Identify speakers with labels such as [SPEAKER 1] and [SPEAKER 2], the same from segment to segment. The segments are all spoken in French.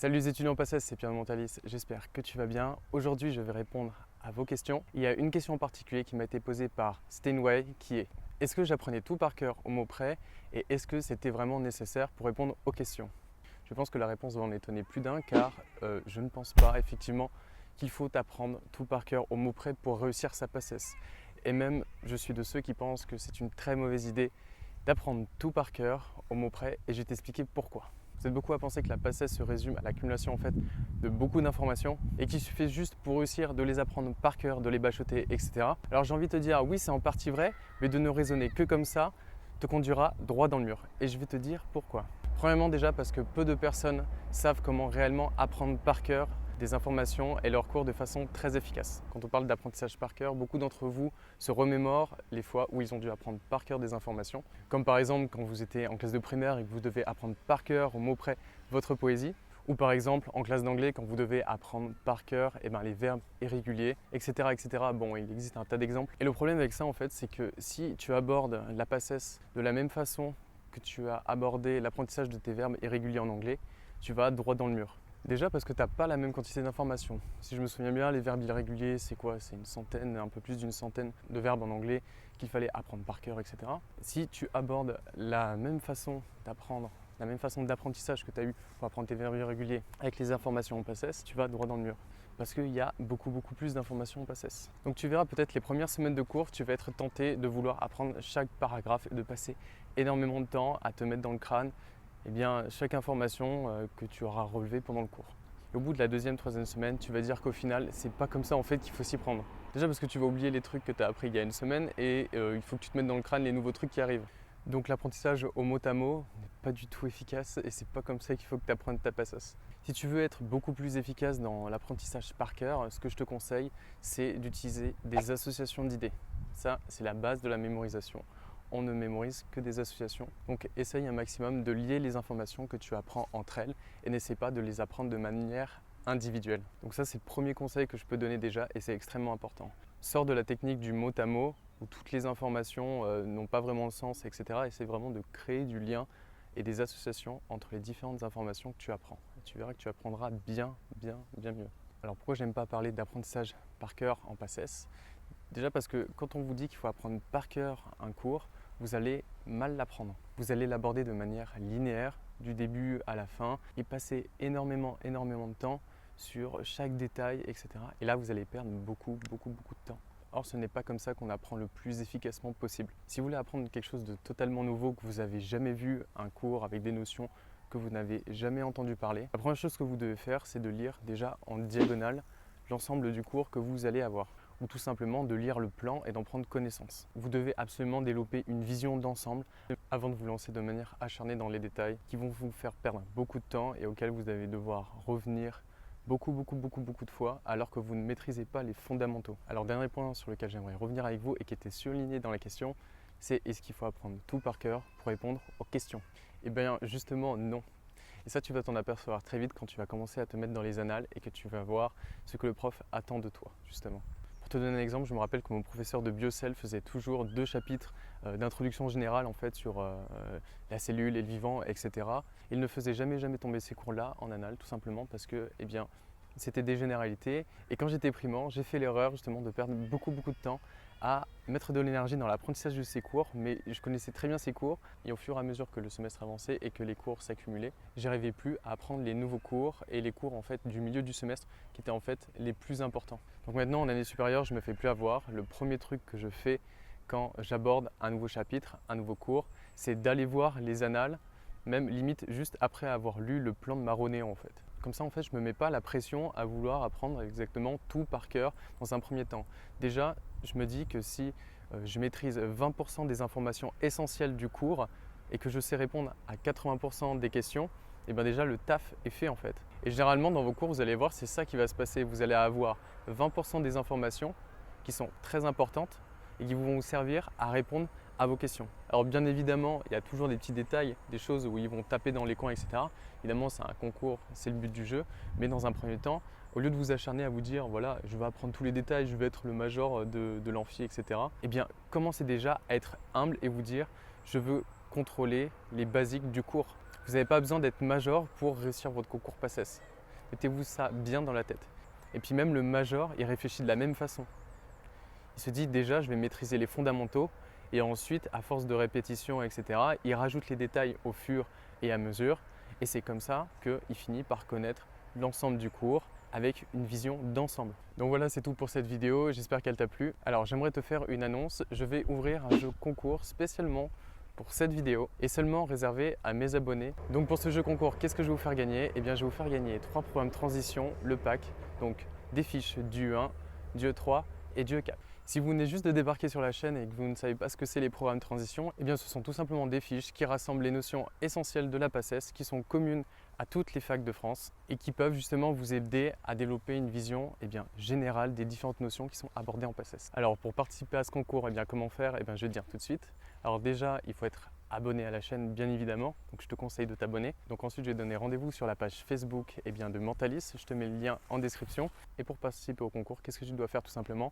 [SPEAKER 1] Salut les étudiants PACES, c'est Pierre Montalis, j'espère que tu vas bien. Aujourd'hui, je vais répondre à vos questions. Il y a une question en particulier qui m'a été posée par Steinway qui est: est-ce que j'apprenais tout par cœur au mot près et est-ce que c'était vraiment nécessaire pour répondre aux questions? Je pense que la réponse va en étonner plus d'un car je ne pense pas effectivement qu'il faut apprendre tout par cœur au mot près pour réussir sa PACES. Et même, je suis de ceux qui pensent que c'est une très mauvaise idée d'apprendre tout par cœur au mot près et je vais t'expliquer pourquoi. Vous êtes beaucoup à penser que la PACES se résume à l'accumulation de beaucoup d'informations et qu'il suffit juste pour réussir de les apprendre par cœur, de les bachoter, etc. Alors j'ai envie de te dire, oui c'est en partie vrai, mais de ne raisonner que comme ça te conduira droit dans le mur. Et je vais te dire pourquoi. Premièrement déjà parce que peu de personnes savent comment réellement apprendre par cœur des informations et leurs cours de façon très efficace. Quand on parle d'apprentissage par cœur, beaucoup d'entre vous se remémorent les fois où ils ont dû apprendre par cœur des informations, comme par exemple quand vous étiez en classe de primaire et que vous devez apprendre par cœur au mot près votre poésie, ou par exemple en classe d'anglais quand vous devez apprendre par cœur les verbes irréguliers, etc., etc. Bon, il existe un tas d'exemples. Et le problème avec ça en fait, c'est que si tu abordes la PACES de la même façon que tu as abordé l'apprentissage de tes verbes irréguliers en anglais, tu vas droit dans le mur. Déjà parce que tu n'as pas la même quantité d'informations. Si je me souviens bien, les verbes irréguliers, c'est quoi? C'est une centaine, un peu plus d'une centaine de verbes en anglais qu'il fallait apprendre par cœur, etc. Si tu abordes la même façon d'apprendre, la même façon d'apprentissage que tu as eu pour apprendre tes verbes irréguliers avec les informations en PACES, tu vas droit dans le mur. Parce qu'il y a beaucoup plus d'informations en PACES. Donc tu verras peut-être les premières semaines de cours, tu vas être tenté de vouloir apprendre chaque paragraphe et de passer énormément de temps à te mettre dans le crâne chaque information que tu auras relevée pendant le cours. Et au bout de la deuxième, troisième semaine, tu vas dire qu'au final, c'est pas comme ça en fait qu'il faut s'y prendre. Déjà parce que tu vas oublier les trucs que tu as appris il y a une semaine et il faut que tu te mettes dans le crâne les nouveaux trucs qui arrivent. Donc l'apprentissage au mot à mot n'est pas du tout efficace et c'est pas comme ça qu'il faut que tu apprennes ta PACES. Si tu veux être beaucoup plus efficace dans l'apprentissage par cœur, ce que je te conseille, c'est d'utiliser des associations d'idées. Ça, c'est la base de la mémorisation. On ne mémorise que des associations. Donc essaye un maximum de lier les informations que tu apprends entre elles et n'essaie pas de les apprendre de manière individuelle. Donc ça c'est le premier conseil que je peux donner déjà et c'est extrêmement important. Sors de la technique du mot à mot où toutes les informations n'ont pas vraiment le sens, etc. Essaie vraiment de créer du lien et des associations entre les différentes informations que tu apprends. Et tu verras que tu apprendras bien mieux. Alors pourquoi j'aime pas parler d'apprentissage par cœur en PACES? Déjà parce que quand on vous dit qu'il faut apprendre par cœur un cours, vous allez mal l'apprendre. Vous allez l'aborder de manière linéaire, du début à la fin, et passer énormément de temps sur chaque détail, etc. Et là, vous allez perdre beaucoup de temps. Or, ce n'est pas comme ça qu'on apprend le plus efficacement possible. Si vous voulez apprendre quelque chose de totalement nouveau, que vous n'avez jamais vu, un cours avec des notions que vous n'avez jamais entendu parler, la première chose que vous devez faire, c'est de lire déjà en diagonale l'ensemble du cours que vous allez avoir, ou tout simplement de lire le plan et d'en prendre connaissance. Vous devez absolument développer une vision d'ensemble avant de vous lancer de manière acharnée dans les détails qui vont vous faire perdre beaucoup de temps et auxquels vous allez devoir revenir beaucoup de fois alors que vous ne maîtrisez pas les fondamentaux. Alors dernier point sur lequel j'aimerais revenir avec vous et qui était surligné dans la question, c'est: est-ce qu'il faut apprendre tout par cœur pour répondre aux questions? Eh bien justement non. Et ça, tu vas t'en apercevoir très vite quand tu vas commencer à te mettre dans les annales et que tu vas voir ce que le prof attend de toi, justement. Pour te donner un exemple, je me rappelle que mon professeur de BioCell faisait toujours 2 chapitres d'introduction générale en fait, sur la cellule et le vivant, etc. Il ne faisait jamais tomber ces cours-là en annales, tout simplement parce que c'était des généralités. Et quand j'étais primant, j'ai fait l'erreur justement de perdre beaucoup de temps à mettre de l'énergie dans l'apprentissage de ces cours, mais je connaissais très bien ces cours et au fur et à mesure que le semestre avançait et que les cours s'accumulaient, j'arrivais plus à apprendre les nouveaux cours et les cours en fait du milieu du semestre qui étaient en fait les plus importants. Donc maintenant en année supérieure, je me fais plus avoir. Le premier truc que je fais quand j'aborde un nouveau chapitre, un nouveau cours, c'est d'aller voir les annales, même limite juste après avoir lu le plan de Maronéan en fait. Comme ça, en fait, je ne me mets pas la pression à vouloir apprendre exactement tout par cœur dans un premier temps. Déjà, je me dis que si je maîtrise 20% des informations essentielles du cours et que je sais répondre à 80% des questions, et bien déjà le taf est fait en fait. Et généralement dans vos cours, vous allez voir, c'est ça qui va se passer. Vous allez avoir 20% des informations qui sont très importantes et qui vont vous servir à répondre à vos questions. Alors bien évidemment, il y a toujours des petits détails, des choses où ils vont taper dans les coins, etc. Évidemment, c'est un concours, c'est le but du jeu. Mais dans un premier temps, au lieu de vous acharner à vous dire, voilà, je vais apprendre tous les détails, je vais être le major de l'amphi, etc. Eh bien, commencez déjà à être humble et vous dire, je veux contrôler les basiques du cours. Vous n'avez pas besoin d'être major pour réussir votre concours PACES. Mettez-vous ça bien dans la tête. Et puis même le major, il réfléchit de la même façon. Il se dit déjà, je vais maîtriser les fondamentaux et ensuite, à force de répétition, etc., il rajoute les détails au fur et à mesure. Et c'est comme ça qu'il finit par connaître l'ensemble du cours avec une vision d'ensemble. Donc voilà, c'est tout pour cette vidéo, j'espère qu'elle t'a plu. Alors j'aimerais te faire une annonce, je vais ouvrir un jeu concours spécialement pour cette vidéo et seulement réservé à mes abonnés. Donc pour ce jeu concours, qu'est-ce que je vais vous faire gagner? Eh bien je vais vous faire gagner 3 programmes transition, le pack, donc des fiches du 1, du E3 et du E4. Si vous venez juste de débarquer sur la chaîne et que vous ne savez pas ce que c'est les programmes transition, eh bien ce sont tout simplement des fiches qui rassemblent les notions essentielles de la PACES qui sont communes à toutes les facs de France et qui peuvent justement vous aider à développer une vision générale des différentes notions qui sont abordées en PACES. Alors pour participer à ce concours, comment faire? Je vais te dire tout de suite. Alors déjà, il faut être abonné à la chaîne bien évidemment, donc je te conseille de t'abonner. Donc ensuite, je vais donner rendez-vous sur la page Facebook de Mentalis, je te mets le lien en description. Et pour participer au concours, qu'est-ce que tu dois faire tout simplement?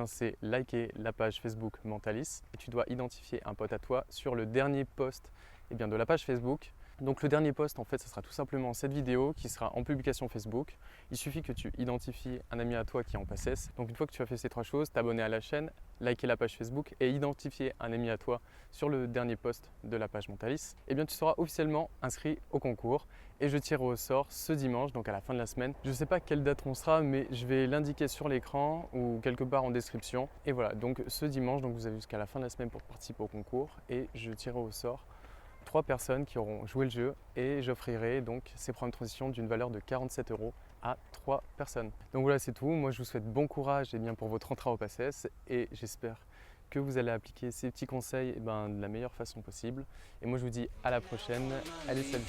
[SPEAKER 1] C'est liker la page Facebook Mentalis et tu dois identifier un pote à toi sur le dernier post de la page Facebook. Donc le dernier post en fait ce sera tout simplement cette vidéo qui sera en publication Facebook. Il suffit que tu identifies un ami à toi qui est en PACES. Donc une fois que tu as fait ces 3 choses, t'abonner à la chaîne, liker la page Facebook et identifier un ami à toi sur le dernier post de la page Mentalis, tu seras officiellement inscrit au concours et je tirerai au sort ce dimanche, donc à la fin de la semaine. Je ne sais pas quelle date on sera, mais je vais l'indiquer sur l'écran ou quelque part en description. Et voilà, donc ce dimanche, donc vous avez jusqu'à la fin de la semaine pour participer au concours et je tirerai au sort 3 personnes qui auront joué le jeu et j'offrirai donc ces programmes de transition d'une valeur de 47 € à 3 personnes. Donc voilà, c'est tout. Moi, je vous souhaite bon courage pour votre entrée au PACES et j'espère que vous allez appliquer ces petits conseils de la meilleure façon possible. Et moi, je vous dis à la prochaine. Allez, salut!